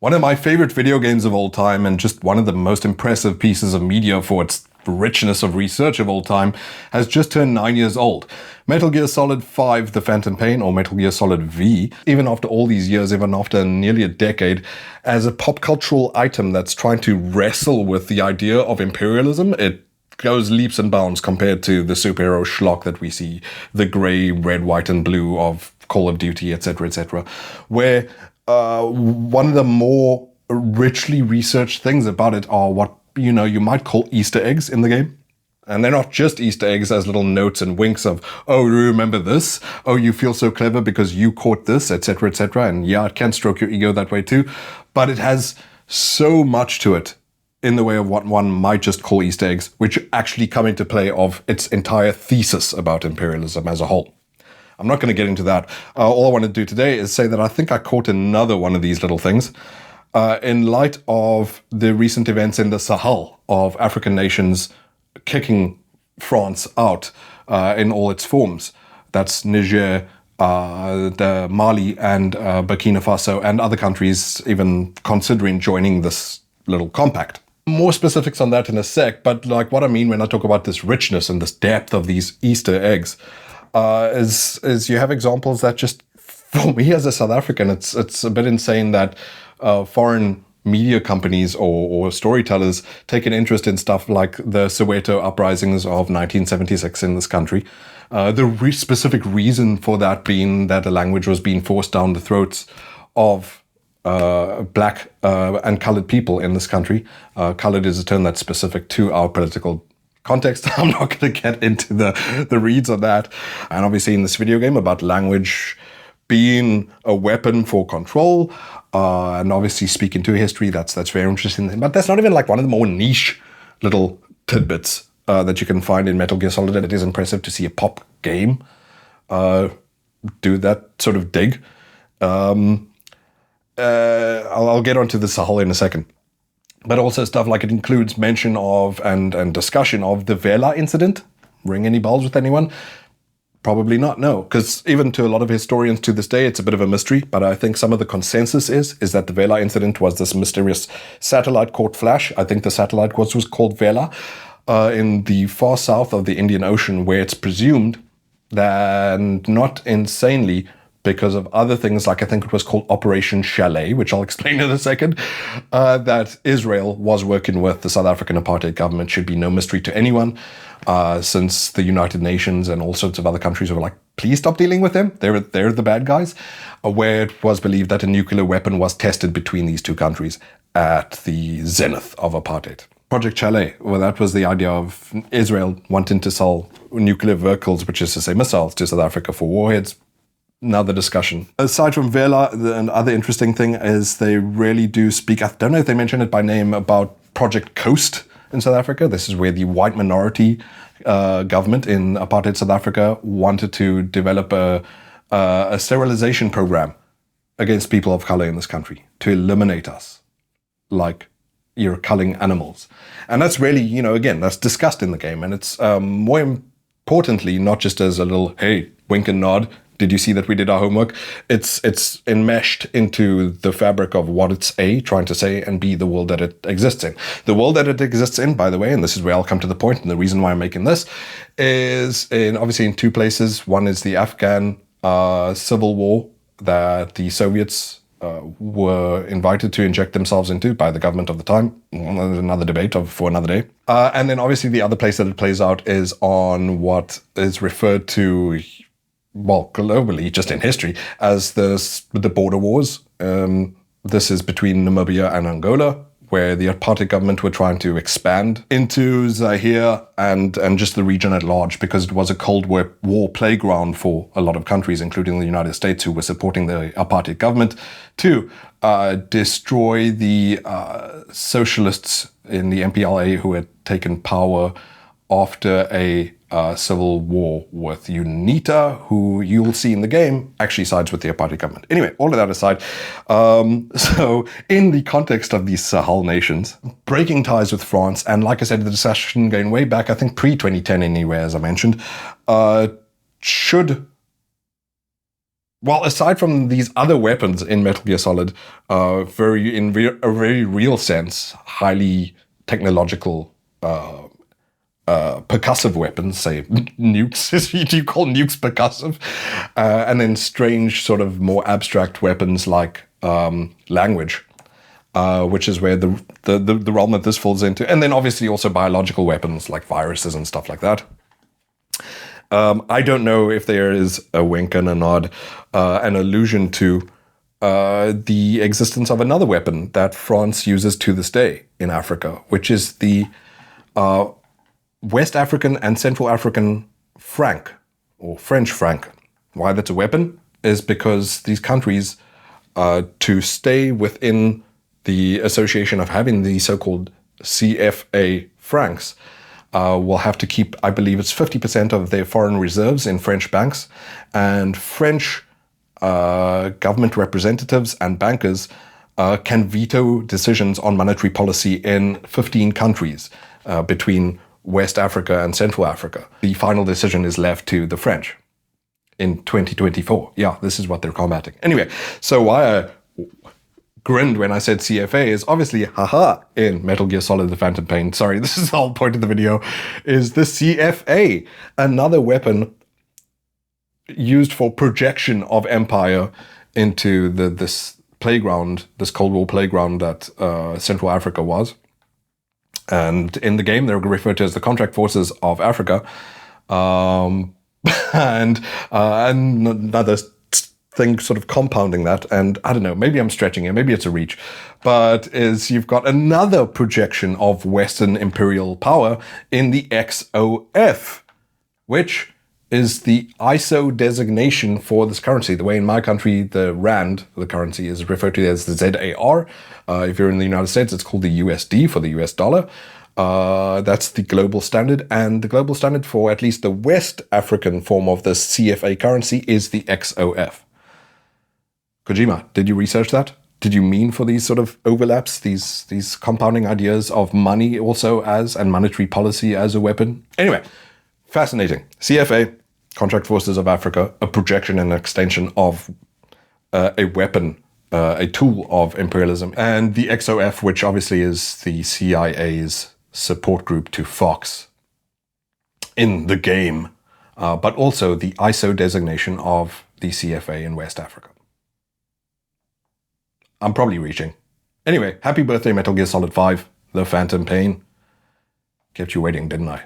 One of my favorite video games of all time, and just one of the most impressive pieces of media for its richness of research of all time, has just turned 9 years old. Metal Gear Solid 5 The Phantom Pain, or Metal Gear Solid V, even after all these years, even after nearly a decade, as a pop cultural item that's trying to wrestle with the idea of imperialism, it goes leaps and bounds compared to the superhero schlock that we see, the grey, red, white, and blue of Call of Duty, etc., where one of the more richly researched things about it are what you might call Easter eggs in the game. And they're not just Easter eggs as little notes and winks of, oh, remember this? Oh, you feel so clever because you caught this, etc., etc. And yeah, it can stroke your ego that way too. But it has so much to it in the way of what one might just call Easter eggs, which actually come into play of its entire thesis about imperialism as a whole. I'm not going to get into that. All I want to do today is say that I think I caught another one of these little things in light of the recent events in the Sahel of African nations kicking France out in all its forms. That's Niger, the Mali, and Burkina Faso, and other countries even considering joining this little compact. More specifics on that in a sec, but like what I mean when I talk about this richness and this depth of these Easter eggs is you have examples that just, for me as a South African, it's a bit insane that foreign media companies or storytellers take an interest in stuff like the Soweto uprisings of 1976 in this country. The specific reason for that being that a language was being forced down the throats of black and colored people in this country. Colored is a term that's specific to our political context. I'm not going to get into the reads on that. And obviously in this video game about language being a weapon for control, and obviously speaking to history, that's very interesting. But that's not even like one of the more niche little tidbits that you can find in Metal Gear Solid. It is impressive to see a pop game do that sort of dig. I'll get onto the Sahel in a second. But also stuff like it includes mention of and discussion of the Vela incident. Ring any bells with anyone? Probably not, no. Because even to a lot of historians to this day, it's a bit of a mystery. But I think some of the consensus is that the Vela incident was this mysterious satellite called Flash. I think the satellite was called Vela in the far south of the Indian Ocean, where it's presumed that, not insanely, because of other things, like I think it was called Operation Chalet, which I'll explain in a second, that Israel was working with the South African apartheid government. Should be no mystery to anyone, since the United Nations and all sorts of other countries were like, please stop dealing with them. They're the bad guys. Where it was believed that a nuclear weapon was tested between these two countries at the zenith of apartheid. Project Chalet, well, that was the idea of Israel wanting to sell nuclear vehicles, which is to say missiles, to South Africa for warheads. Another discussion. Aside from Vela, the other interesting thing is they really do speak, I don't know if they mention it by name, about Project Coast in South Africa. This is where the white minority government in apartheid South Africa wanted to develop a sterilization program against people of color in this country to eliminate us like you're culling animals. And that's really, again, that's discussed in the game. And it's more importantly, not just as a little, hey, wink and nod, did you see that we did our homework? It's enmeshed into the fabric of what it's A, trying to say, and B, the world that it exists in. The world that it exists in, by the way, and this is where I'll come to the point, and the reason why I'm making this, is obviously in two places. One is the Afghan civil war that the Soviets were invited to inject themselves into by the government of the time. Another debate for another day. And then obviously the other place that it plays out is on what is referred to, well, globally, just in history, as the border wars. This is between Namibia and Angola, where the apartheid government were trying to expand into Zaire and just the region at large, because it was a Cold War playground for a lot of countries, including the United States, who were supporting the apartheid government to destroy the socialists in the MPLA who had taken power after a civil war with UNITA, who you'll see in the game actually sides with the apartheid government. Anyway, all of that aside, so in the context of these Sahel nations, breaking ties with France, and like I said, the discussion going way back, I think pre-2010 anyway, as I mentioned, should well, aside from these other weapons in Metal Gear Solid, a very real sense, highly technological, percussive weapons, say nukes. Do you call nukes percussive? And then strange, sort of more abstract weapons like language, which is where the realm that this falls into. And then obviously also biological weapons like viruses and stuff like that. I don't know if there is a wink and a nod, an allusion to the existence of another weapon that France uses to this day in Africa, which is the West African and Central African franc, or French franc. Why that's a weapon is because these countries, to stay within the association of having the so-called CFA francs, will have to keep, I believe it's 50% of their foreign reserves in French banks, and French government representatives and bankers can veto decisions on monetary policy in 15 countries between West Africa and Central Africa. The final decision is left to the French in 2024. Yeah, this is what they're combating. Anyway, so why I grinned when I said CFA is obviously, haha, in Metal Gear Solid: The Phantom Pain. Sorry, this is the whole point of the video, is the CFA, another weapon used for projection of empire into this playground, this Cold War playground that Central Africa was. And in the game, they're referred to as the Contract Forces of Africa. And another thing sort of compounding that, and I don't know, maybe I'm stretching it, maybe it's a reach, but is you've got another projection of Western imperial power in the XOF, which is the ISO designation for this currency. The way in my country, the Rand, the currency, is referred to as the ZAR. If you're in the United States, it's called the USD for the US dollar. That's the global standard, and the global standard for at least the West African form of the CFA currency is the XOF. Kojima, did you research that? Did you mean for these sort of overlaps, these compounding ideas of money also as, and monetary policy as a weapon? Anyway, fascinating. CFA, Contract Forces of Africa, a projection and extension of a weapon, a tool of imperialism, and the XOF, which obviously is the CIA's support group to Fox in the game, but also the ISO designation of the CFA in West Africa. I'm probably reaching. Anyway, happy birthday, Metal Gear Solid 5, The Phantom Pain. Kept you waiting, didn't I?